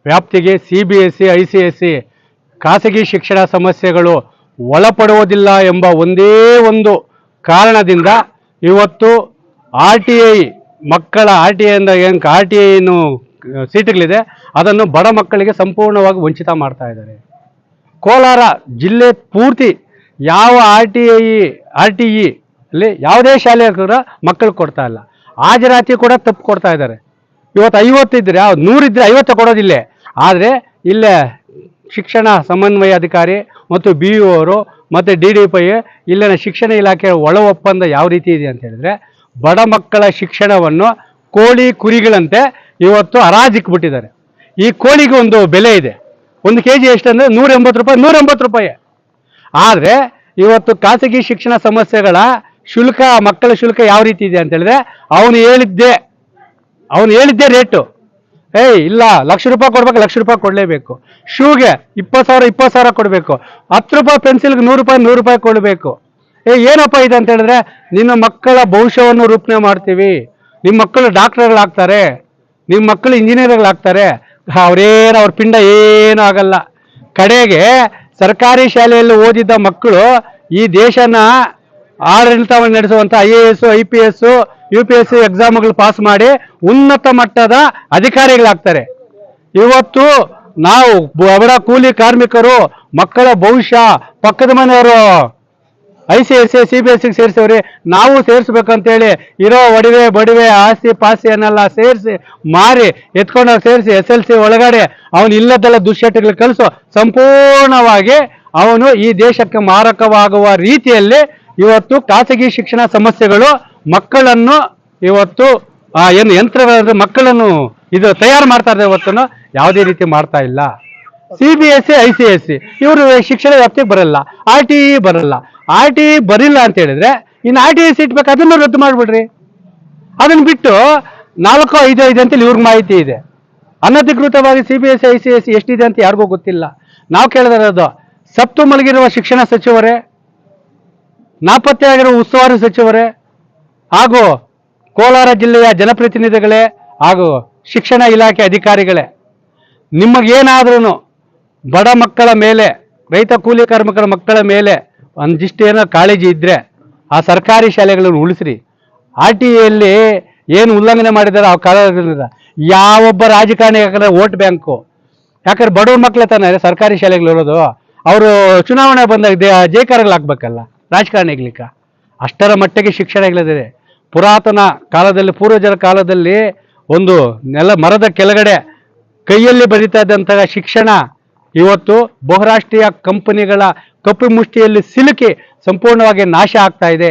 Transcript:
ವ್ಯಾಪ್ತಿಗೆ CBSE ICSE ಖಾಸಗಿ ಶಿಕ್ಷಣ ಸಮಸ್ಯೆಗಳು ಒಳಪಡುವುದಿಲ್ಲ ಎಂಬ ಒಂದೇ ಒಂದು ಕಾರಣದಿಂದ ಇವತ್ತು RTI ಮಕ್ಕಳ RTI ಏನು RTI ಸೀಟುಗಳಿದೆ ಅದನ್ನು ಬಡ ಮಕ್ಕಳಿಗೆ ಸಂಪೂರ್ಣವಾಗಿ ವಂಚಿತ ಮಾಡ್ತಾ ಇದ್ದಾರೆ. ಕೋಲಾರ ಜಿಲ್ಲೆ ಪೂರ್ತಿ ಯಾವ RTE ಅಲ್ಲಿ ಯಾವುದೇ ಶಾಲೆ ಕೂಡ ಮಕ್ಕಳು ಕೊಡ್ತಾ ಇಲ್ಲ. ಹಾಜರಾತಿ ಕೂಡ ತಪ್ಪು ಕೊಡ್ತಾ ಇದ್ದಾರೆ. ಇವತ್ತು 50 ಇದ್ದರೆ 100 ಇದ್ದರೆ 50 ಕೊಡೋದಿಲ್ಲ. ಆದರೆ ಇಲ್ಲೇ ಶಿಕ್ಷಣ ಸಮನ್ವಯ ಅಧಿಕಾರಿ ಮತ್ತು BEO ಅವರು ಮತ್ತು DDPI ಇಲ್ಲಿನ ಶಿಕ್ಷಣ ಇಲಾಖೆ ಒಳ ಒಪ್ಪಂದ ಯಾವ ರೀತಿ ಇದೆ ಅಂತ ಹೇಳಿದ್ರೆ, ಬಡ ಮಕ್ಕಳ ಶಿಕ್ಷಣವನ್ನು ಕೋಳಿ ಕುರಿಗಳಂತೆ ಇವತ್ತು ಹರಾಜಿಕ್ಬಿಟ್ಟಿದ್ದಾರೆ. ಈ ಕೋಳಿಗೆ ಒಂದು ಬೆಲೆ ಇದೆ, 1 kg ಎಷ್ಟಂದರೆ 180 ರೂಪಾಯಿ. ಆದರೆ ಇವತ್ತು ಖಾಸಗಿ ಶಿಕ್ಷಣ ಸಮಸ್ಯೆಗಳ ಶುಲ್ಕ, ಮಕ್ಕಳ ಶುಲ್ಕ ಯಾವ ರೀತಿ ಇದೆ ಅಂತ ಹೇಳಿದ್ರೆ, ಅವನು ಹೇಳಿದ್ದೇ ರೇಟು. ಇಲ್ಲ, ₹1,00,000 ಕೊಡ್ಬೇಕು, ₹1,00,000 ಕೊಡಲೇಬೇಕು. ಶೂಗೆ 20,000 ಕೊಡಬೇಕು. 10 ರೂಪಾಯಿ ಪೆನ್ಸಿಲ್ಗೆ ₹100 ಕೊಡಬೇಕು. ಏನಪ್ಪ ಇದೆ ಅಂತ ಹೇಳಿದ್ರೆ, ನಿನ್ನ ಮಕ್ಕಳ ಭವಿಷ್ಯವನ್ನು ರೂಪಣೆ ಮಾಡ್ತೀವಿ, ನಿಮ್ಮ ಮಕ್ಕಳು ಡಾಕ್ಟರ್ಗಳಾಗ್ತಾರೆ, ನಿಮ್ಮ ಮಕ್ಕಳು ಇಂಜಿನಿಯರ್ಗಳಾಗ್ತಾರೆ, ಅವ್ರ ಪಿಂಡ ಏನೂ ಆಗಲ್ಲ. ಕಡೆಗೆ ಸರ್ಕಾರಿ ಶಾಲೆಯಲ್ಲಿ ಓದಿದ್ದ ಮಕ್ಕಳು ಈ ದೇಶನ ಆಡಳಿತವನ್ನು ನಡೆಸುವಂಥ IAS IPS UPSC ಎಕ್ಸಾಮ್ಗಳು ಪಾಸ್ ಮಾಡಿ ಉನ್ನತ ಮಟ್ಟದ ಅಧಿಕಾರಿಗಳಾಗ್ತಾರೆ. ಇವತ್ತು ನಾವು ಬಡ ಕೂಲಿ ಕಾರ್ಮಿಕರು ಮಕ್ಕಳ ಭವಿಷ್ಯ ಪಕ್ಕದ ಮನೆಯವರು ICSE CBSE ಸೇರಿಸವ್ರಿ, ನಾವು ಸೇರಿಸ್ಬೇಕಂತೇಳಿ ಇರೋ ಬಡಿವೆ ಆಸ್ತಿ ಪಾಸ್ತಿಯನ್ನೆಲ್ಲ ಸೇರಿಸಿ ಮಾರಿ ಎತ್ಕೊಂಡೋಗಿ ಸೇರಿಸಿ SLC ಒಳಗಡೆ ಅವನು ಇಲ್ಲದೆಲ್ಲ ದುಶ್ಚಟಗಳು ಕಲಿಸೋ ಸಂಪೂರ್ಣವಾಗಿ ಅವನು ಈ ದೇಶಕ್ಕೆ ಮಾರಕವಾಗುವ ರೀತಿಯಲ್ಲಿ ಇವತ್ತು ಖಾಸಗಿ ಶಿಕ್ಷಣ ಸಮಸ್ಯೆಗಳು ಮಕ್ಕಳನ್ನು ಇವತ್ತು ಏನು ಯಂತ್ರಗಳ ಮಕ್ಕಳನ್ನು ಇದು ತಯಾರು ಮಾಡ್ತಾ ಇದ್ದಾರೆ, ಇವತ್ತು ಯಾವುದೇ ರೀತಿ ಮಾಡ್ತಾ ಇಲ್ಲ. CBSE ICSE ಇವರು ಶಿಕ್ಷಣ ವ್ಯಾಪ್ತಿಗೆ ಬರಲ್ಲ, RTE ಬರಲ್ಲ. RTE ಬರಿಲ್ಲ ಅಂತ ಹೇಳಿದ್ರೆ ಇನ್ನು RTE ಸೀಟ್ ಬೇಕು, ಅದನ್ನು ರದ್ದು ಮಾಡಿಬಿಡ್ರಿ. ಅದನ್ನು ಬಿಟ್ಟು 4, 5 ಅಂತೇಳಿ ಇವ್ರಿಗೆ ಮಾಹಿತಿ ಇದೆ. ಅನಧಿಕೃತವಾಗಿ CBSE ICSE ಎಷ್ಟಿದೆ ಅಂತ ಯಾರಿಗೂ ಗೊತ್ತಿಲ್ಲ. ನಾವು ಕೇಳಿದಿರೋದು, ಸತ್ತು ಮಲಗಿರುವ ಶಿಕ್ಷಣ ಸಚಿವರೇ, ನಾಪತ್ತೆಯಾಗಿರುವ ಉಸ್ತುವಾರಿ ಸಚಿವರೇ ಹಾಗೂ ಕೋಲಾರ ಜಿಲ್ಲೆಯ ಜನಪ್ರತಿನಿಧಿಗಳೇ ಹಾಗೂ ಶಿಕ್ಷಣ ಇಲಾಖೆ ಅಧಿಕಾರಿಗಳೇ, ನಿಮಗೇನಾದ್ರೂ ಬಡ ಮಕ್ಕಳ ಮೇಲೆ, ರೈತ ಕೂಲಿ ಕಾರ್ಮಿಕರ ಮಕ್ಕಳ ಮೇಲೆ ಒಂದಿಷ್ಟೇನೋ ಕಾಳಜಿ ಇದ್ದರೆ ಆ ಸರ್ಕಾರಿ ಶಾಲೆಗಳನ್ನು ಉಳಿಸ್ರಿ. RTEಯಲ್ಲಿ ಏನು ಉಲ್ಲಂಘನೆ ಮಾಡಿದ್ದಾರೆ ಆ ಕಾರಣದಿಂದ ಯಾವೊಬ್ಬ ರಾಜಕಾರಣಿ ಯಾಕಂದರೆ ವೋಟ್ ಬ್ಯಾಂಕು, ಯಾಕಂದ್ರೆ ಬಡವ್ರ ಮಕ್ಕಳೇ ತಾನೇ ಸರ್ಕಾರಿ ಶಾಲೆಗಳಿರೋದು. ಅವರು ಚುನಾವಣೆ ಬಂದಾಗ ಜಯಕಾರಗಳಾಗಬೇಕಲ್ಲ ರಾಜಕಾರಣಿಗ್ಲಿಕ್ಕೆ. ಅಷ್ಟರ ಮಟ್ಟಿಗೆ ಶಿಕ್ಷಣಗಳಿದೆ. ಪುರಾತನ ಕಾಲದಲ್ಲಿ, ಪೂರ್ವಜರ ಕಾಲದಲ್ಲಿ ಒಂದು ಮರದ ಕೆಳಗಡೆ ಕೈಯಲ್ಲಿ ಬರೀತಾ ಇದ್ದಂತಹ ಶಿಕ್ಷಣ ಇವತ್ತು ಬಹುರಾಷ್ಟ್ರೀಯ ಕಂಪನಿಗಳ ಕಪ್ಪು ಮುಷ್ಟಿಯಲ್ಲಿ ಸಿಲುಕಿ ಸಂಪೂರ್ಣವಾಗಿ ನಾಶ ಆಗ್ತಾ ಇದೆ.